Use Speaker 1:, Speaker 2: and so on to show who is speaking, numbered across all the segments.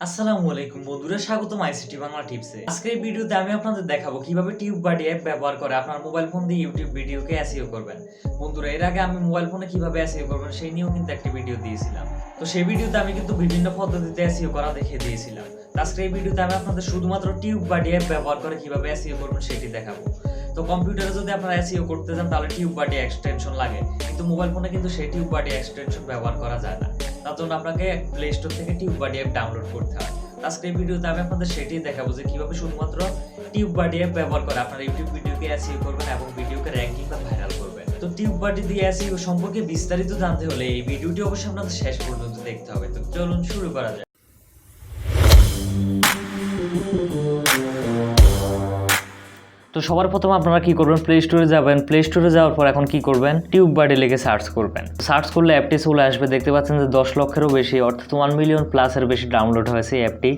Speaker 1: আসসালামু আলাইকুম বন্ধুরা, স্বাগতম আইসিটি বাংলা টিপসে। আজকের এই ভিডিওতে আমি আপনাদের দেখাবো কিভাবে টিউববাডি অ্যাপ ব্যবহার করে আপনার মোবাইল ফোন দিয়ে ইউটিউব ভিডিওকে এসইও করবেন। বন্ধুরা, এর আগে আমি মোবাইল ফোনে কিভাবে এসইও করবেন সেই নিয়েও কিন্তু একটা ভিডিও দিয়েছিলাম। তো সেই ভিডিওতে আমি কিন্তু বিভিন্ন পদ্ধতিতে এসইও করা দেখিয়ে দিয়েছিলাম। আজকের এই ভিডিওতে আমি আপনাদের শুধুমাত্র টিউববাডি অ্যাপ ব্যবহার করে কিভাবে এসইও করবেন সেটি দেখাবো। তো কম্পিউটারে যদি আপনারা এসইও করতে চান তাহলে টিউববাডি এক্সটেনশন লাগে, কিন্তু মোবাইল ফোনে কিন্তু সেই টিউববাডি এক্সটেনশন ব্যবহার করা যায় না। তার জন্য আপনাকে প্লে স্টোর থেকে টিউববাডি অ্যাপ ডাউনলোড করতে হয়। আজকের এই ভিডিওতে আমি আপনাদের সেটাই দেখাবো যে কিভাবে শুধুমাত্র টিউববাডি অ্যাপ ব্যবহার করে আপনারা ইউটিউব ভিডিওকে এসইও করবেন এবং ভিডিওকে র্যাঙ্কিং বা ভাইরাল করবেন। তো টিউববাডি দিয়ে এসইও সম্পর্কে বিস্তারিত জানতে হলে এই ভিডিওটি অবশ্যই আপনাদের শেষ পর্যন্ত দেখতে হবে। তো চলুন শুরু করা যাক। তো সবার প্রথমে আপনারা কি করবেন, প্লে স্টোরে যাবেন। প্লে স্টোরে যাওয়ার পর এখন কি করবেন, টিউববাডি লিখে সার্চ করবেন। সার্চ করলে অ্যাপটি চলে আসবে। দেখতে পাচ্ছেন যে 10 লক্ষেরও বেশি অর্থাৎ 1 মিলিয়ন প্লাসের বেশি ডাউনলোড হয়েছে এই অ্যাপটি।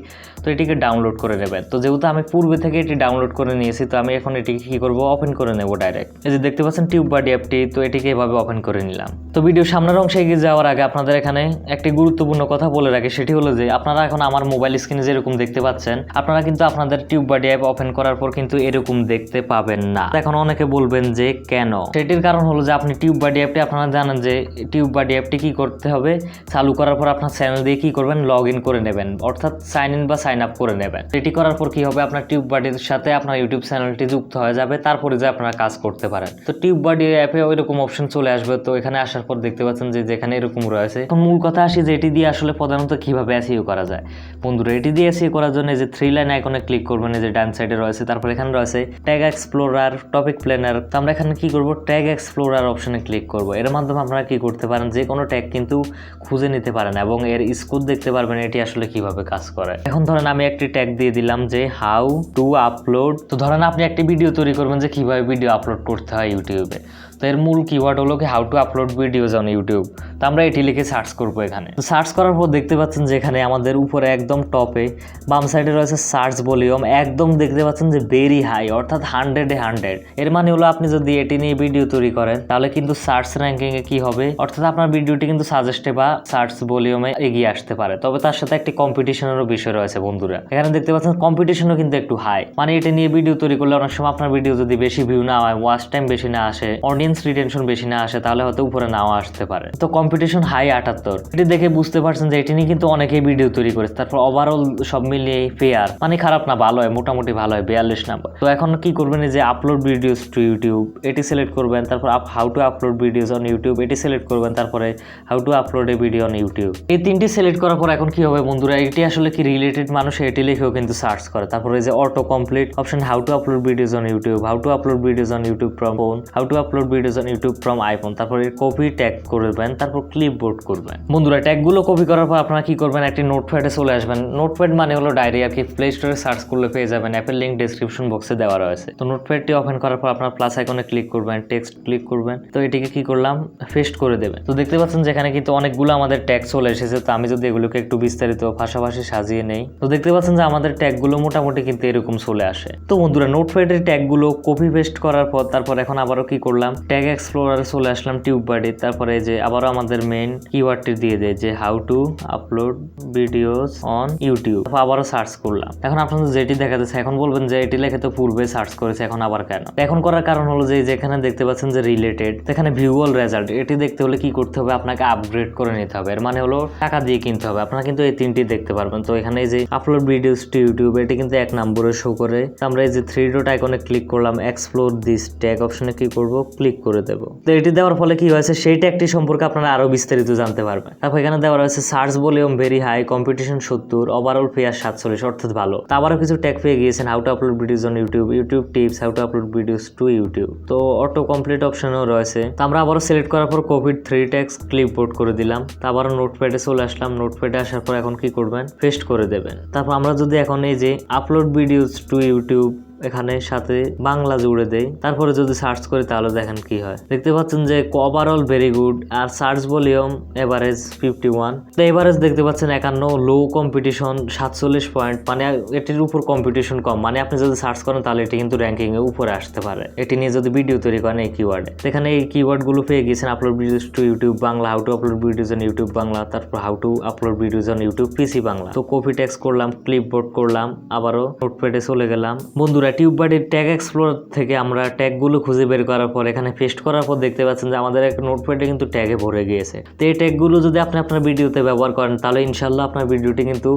Speaker 1: তো এটিকে ডাউনলোড করে নেবেন। তো যেহেতু আমি পূর্বে থেকে এটি ডাউনলোড করে নিয়েছি, তো আমি এখন এটিকে কি করব, ওপেন করে নেব ডাইরেক্ট। এই যে দেখতে পাচ্ছেন টিউববাডি অ্যাপটি, তো এটিকে এভাবে ওপেন করে নিলাম। তো ভিডিও সামনের অংশে এগিয়ে যাওয়ার আগে আপনাদের এখানে একটি গুরুত্বপূর্ণ কথা বলে রাখি, সেটি হলো যে আপনারা এখন আমার মোবাইল স্ক্রিনে যেরকম দেখতে পাচ্ছেন, আপনারা কিন্তু আপনাদের টিউববাডি অ্যাপ ওপেন করার পর কিন্তু এরকম দেখতে পাবেন না। এখন অনেকে বলবেন যে কেন, সেটির কারণ হলো যে আপনি টিউববাডি অ্যাপটি, আপনারা জানেন যে টিউববাডি অ্যাপটি কি করতে হবে, চালু করার পর আপনার চ্যানেল দিয়ে কি করবেন, লগ ইন করে নেবেন, অর্থাৎ সাইন ইন বা সাইন আপ করে নেবেন। এটি করার পর কি হবে, আপনার টিউববাডির সাথে আপনার ইউটিউব চ্যানেলটি যুক্ত হয়ে যাবে, তারপরে যে আপনারা কাজ করতে পারেন। তো টিউববাডি অ্যাপে ওইরকম অপশন চলে আসবে। তো এখানে আসার পর দেখতে পাচ্ছেন যে যেখানে এরকম রয়েছে। এখন মূল কথা আসি যে এটি দিয়ে আসলে প্রধানত কিভাবে এসইও করা যায়। বন্ধুরা, এটি দিয়ে এসইও করার জন্য যে 3 লাইন আইকনে ক্লিক করবেন, এই যে ডান সাইডে রয়েছে। তারপর এখানে রয়েছে ট্যাগ এক্সপ্লোরার, টপিক প্ল্যানার। তো আমরা এখানে কি করব, ট্যাগ এক্সপ্লোরার অপশনে ক্লিক করব। এর মাধ্যমে আপনারা কি করতে পারেন, যে কোনো ট্যাগ কিন্তু খুঁজে নিতে পারেন এবং এর স্কোর দেখতে পারবেন এটি আসলে কিভাবে কাজ করে। এখন ধরেন আমি একটি ট্যাগ দিয়ে দিলাম যে হাউ টু আপলোড। তো ধরেন আপনি একটি ভিডিও তৈরি করবেন যে কিভাবে ভিডিও আপলোড করতে হয় ইউটিউবে। তো এর মূল কিওয়ার্ড হলো কি how to upload videos on YouTube. তো আমরা এটি লিখে সার্চ করবো এখানে। তো সার্চ করার পর দেখতে পাচ্ছেন যে এখানে আমাদের উপরে একদম টপে বাম সাইডে রয়েছে সার্চ ভলিউম, একদম দেখতে পাচ্ছেন যে ভেরি হাই, অর্থাৎ 100-এ 100। এর মানে হলো আপনি যদি এটি নিয়ে ভিডিও তৈরি করেন তাহলে কিন্তু সার্চ র্যাঙ্কিং এ কি হবে, অর্থাৎ আপনার ভিডিওটি কিন্তু সাজেস্টে বা সার্চ ভলিউমে এগিয়ে আসতে পারে। তবে তার সাথে একটি কম্পিটিশনেরও বিষয় রয়েছে বন্ধুরা। এখানে দেখতে পাচ্ছেন কম্পিটিশনও কিন্তু একটু হাই, মানে এটা নিয়ে ভিডিও তৈরি করলে অনেক সময় আপনার ভিডিও যদি বেশি ভিউ না হয়, ওয়াচ টাইম বেশি না আসে, অডিয়েন্স রিটেনশন বেশি না আসে, তাহলে হয়তো উপরে নাও আসতে পারে। তো কম্পিটিশন হাই 78। এটি দেখে বুঝতে পারছেন যে এটি নিয়ে কিন্তু অনেকেই ভিডিও তৈরি করেছে। তারপর ওভারঅল সব মিলিয়ে ফেয়ার, মানে খারাপ না, ভালো হয়, মোটামুটি ভালো হয়, 42 নাম্বার। তো এখন কি করবেন, যে আপলোড ভিডিওস টু ইউটিউব এটি সিলেক্ট করবেন। তারপর how to upload videos on YouTube এটি সিলেক্ট করবেন। তারপরে how to upload A video on YouTube, এই তিনটি সিলেক্ট করার পর এখন কি হবে বন্ধুরা, এটি আসলে কি রিলেটেড মানুষ এটি লিখেও কিন্তু সার্চ করে। তারপরে যে auto complete option, how to upload videos on YouTube, how to upload videos on YouTube from phone, how to upload videos on YouTube from iPhone. তারপরে কপি ট্যাগ করবেন, তারপর ক্লিপবোর্ড করবেন। বন্ধুরা, ট্যাগগুলো কপি করার পর আপনারা কি করবেন, একটি নোটপ্যাডে চলে আসবেন। নোটপ্যাড মানে হলো ডায়েরি আর কি, প্লে স্টোরে সার্চ করলে পেয়ে যাবেন, অ্যাপের লিংক ডেসক্রিপশন বক্সে দেওয়া রয়েছে। তো নোটপ্যাডটি ওপেন করার পর আপনার প্লাস আইকনে ক্লিক করবেন, টেক্সট ক্লিক করবেন। তো এটিকে কি করলাম, পেস্ট করে দেবেন। তো দেখতে পাচ্ছেন যেখানে কিন্তু অনেকগুলো আমাদের ট্যাগ চলে এসেছে। তো আমি যদি এগুলোকে একটু বিস্তারিত পাশাপাশি সাজিয়ে নেই, তো দেখতে পাচ্ছেন যে আমাদের ট্যাগগুলো মোটামুটি কিন্তু এরকম চলে আসে। তো বন্ধুরা, নোটপ্যাডের ট্যাগগুলো কপি পেস্ট করার পর তারপর এখন আবারও কি করলাম, ট্যাগ এক্সপ্লোরারে চলে আসলাম টিউববাডি। তারপরে যে আবারও আমাদের মেইন কিওয়ার্ডটি দিয়ে দেয় যে how to upload videos on YouTube. আবারও সার্চ করলাম। এখন আপনাদের যেটি দেখা যাচ্ছে, এখন বলবেন যে এটি লেখে তো পূর্বে সার্চ করেছে, এখন আবার কেন। এখন করার কারণ হলো যে যেখানে দেখতে পাচ্ছেন যে রিলেটেড, এখানে ভিউয়াল রেজাল্ট, এটি দেখতে হলে কি করতে হবে, আপনাকে আপগ্রেড করে নিতে হবে। এর মানে হলো টাকা দিয়ে কিনতে হবে। আপনারা কিন্তু এই তিনটি দেখতে পারবেন। তো এখানে এই যে আপলোড ভিডিওস টু ইউটিউব এটি কিন্তু 1 নম্বরে শো করে। তো আমরা এই যে 3 ডট আইকনে ক্লিক করলাম, এক্সপ্লোর দিস ট্যাগ অপশনে কি করব, ক্লিক করে দেব। তো এটি দেওয়ার ফলে কি হয়েছে, সেই ট্যাগটি সম্পর্কে আপনারা আরো বিস্তারিত জানতে পারবেন। তারপর এখানে দেওয়া রয়েছে search volume very high, competition 70, overall fair 47, অর্থাৎ ভালো। তো আবারও কিছু ট্যাগ পেয়ে গিয়েছেন, how to upload videos on YouTube, YouTube tips, how to upload videos to YouTube. তো অটো কমপ্লিট অপশনও রয়েছে। তো আমরা আবারও সিলেক্ট করার পর কপি 3 ট্যাগস ক্লিপবোর্ড করে দিলাম। তো আবারও নোটপ্যাডে চলে আসলাম। নোটপ্যাডে আসার পর এখন কি করবেন, পেস্ট করে দেবেন। তারপর আমরা যদি এখন এই যে আপলোড ভিডিওস টু ইউটিউব এখানে সাথে বাংলা জুড়ে দেই, তারপরে যদি সার্চ করি তাহলে দেখেন কি হয়। দেখতে পাচ্ছেন যে ওভারঅল ভেরি গুড, আর সার্চ ভলিউম এভারেজ 51। তো এভারেজ দেখতে পাচ্ছেন 51, লো কম্পিটিশন 47 পয়েন্ট, মানে এটির উপর কম্পিটিশন কম, মানে আপনি যদি সার্চ করেন তাহলে এটি কিন্তু র্যাঙ্কিং এ উপরে আসতে পারে এটি নিয়ে যদি ভিডিও তৈরি করেন এই কিওয়ার্ডে। এখানে এই কিওয়ার্ডগুলো পেয়ে গেছেন, upload videos to YouTube Bangla, how to upload videos on YouTube Bangla, তারপর how to upload videos on YouTube PC Bangla. তো কপি টেক্সট করলাম, ক্লিপবোর্ড করলাম, আবারও নোটপ্যাডে চলে গেলাম। বন্ধুরা টিউববাডির ট্যাগ এক্সপ্লোরার থেকে আমরা ট্যাগগুলো খুঁজে বের করার পর এখানে পেস্ট করার পর দেখতে পাচ্ছেন যে আমাদের একটা নোটপ্যাডে কিন্তু ট্যাগে ভরে গিয়েছে। তো এই ট্যাগগুলো যদি আপনি আপনার ভিডিওতে ব্যবহার করেন তাহলে ইনশাল্লাহ আপনার ভিডিওটি কিন্তু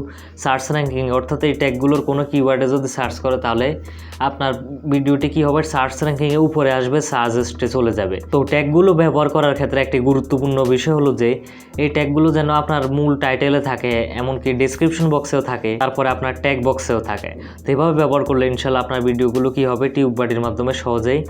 Speaker 1: সার্চ র্যাঙ্কিং, অর্থাৎ এই ট্যাগগুলোর কোনো কিওয়ার্ডে যদি সার্চ করে তাহলে আপনার ভিডিওটি কি হবে, সার্চ র্যাঙ্কিংয়ে উপরে আসবে, সাজেস্টে চলে যাবে। তো ট্যাগগুলো ব্যবহার করার ক্ষেত্রে একটি গুরুত্বপূর্ণ বিষয় হলো যে এই ট্যাগগুলো যেন আপনার মূল টাইটেলে থাকে, এমনকি ডেসক্রিপশন বক্সেও থাকে, তারপরে আপনার ট্যাগ বক্সেও থাকে। তো এভাবে ব্যবহার করলে ইনশাল্লাহ আপনার ভিডিওগুলো কি হবে, টিউববাডির মাধ্যমে সহজেই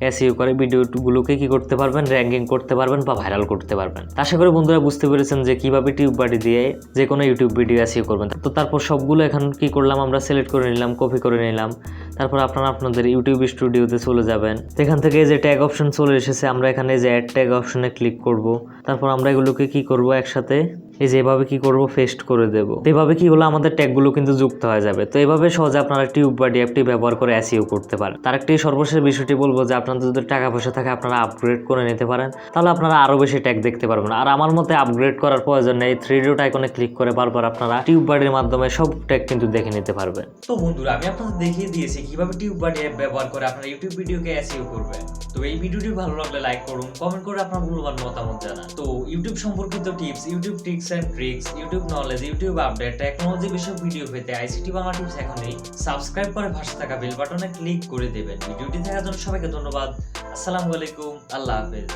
Speaker 1: এসইও করে ভিডিওগুলোকে কি করতে পারবেন, র্যাঙ্কিং করতে পারবেন বা ভাইরাল করতে পারবেন। আশা করি বন্ধুরা বুঝতে পেরেছেন যে কিভাবে টিউববাডি দিয়ে যে কোনো ইউটিউব ভিডিও এসইও করবেন। তো তারপর সবগুলো এখন কি করলাম, আমরা সিলেক্ট করে নিলাম, কপি করে নিলাম, তারপর আপনারা আপনাদের ইউটিউব স্টুডিওতে চলে যাবেন। এখান থেকে যে ট্যাগ অপশন চলে এসেছে, আমরা এখানে যে অ্যাড ট্যাগ অপশনে ক্লিক করব, তারপর আমরা এগুলোকে কি করব, একসাথে এই যে এভাবে কি করব, পেস্ট করে দেব। এভাবে কি হলো, আমাদের ট্যাগগুলো কিন্তু যুক্ত হয়ে যাবে। তো এভাবে সহজে আপনারা টিউববাডি অ্যাপটি ব্যবহার করে এসইও করতে পারেন। তার একটি সর্বশেষ বিষয়টি বলবো যে আপনাদের যদি টাকা পয়সা থাকে আপনারা আপগ্রেড করে নিতে পারেন, তাহলে আপনারা আরো বেশি ট্যাগ দেখতে পারবেন। আর আমার মতে আপগ্রেড করার প্রয়োজন নেই, 3 ডট আইকনে ক্লিক করে বারবার আপনারা টিউববাডির মাধ্যমে সব ট্যাগ কিন্তু দেখে নিতে পারবেন।
Speaker 2: তো বন্ধুরা আমি আপনাদের দেখিয়ে দিয়েছি কিভাবে টিউববাডি অ্যাপ ব্যবহার করে আপনারা ইউটিউব ভিডিওকে এসইও করবেন। তো এই ভিডিওটি ভালো লাগলে লাইক করুন, কমেন্ট করে আপনার মূল্যবান মতামত জানান। তো ইউটিউব সম্পর্কিত tips, YouTube tricks and tricks, YouTube knowledge, YouTube update, technology বিষয়ক ভিডিও পেতে আইসিটি বাংলা টিপস এখনই সাবস্ক্রাইব করে পাশে থাকা বেল বাটনে ক্লিক করে দেবেন। ভিডিওটি দেখার জন্য সবাইকে ধন্যবাদ। আসসালামু আলাইকুম, আল্লাহ হাফেজ।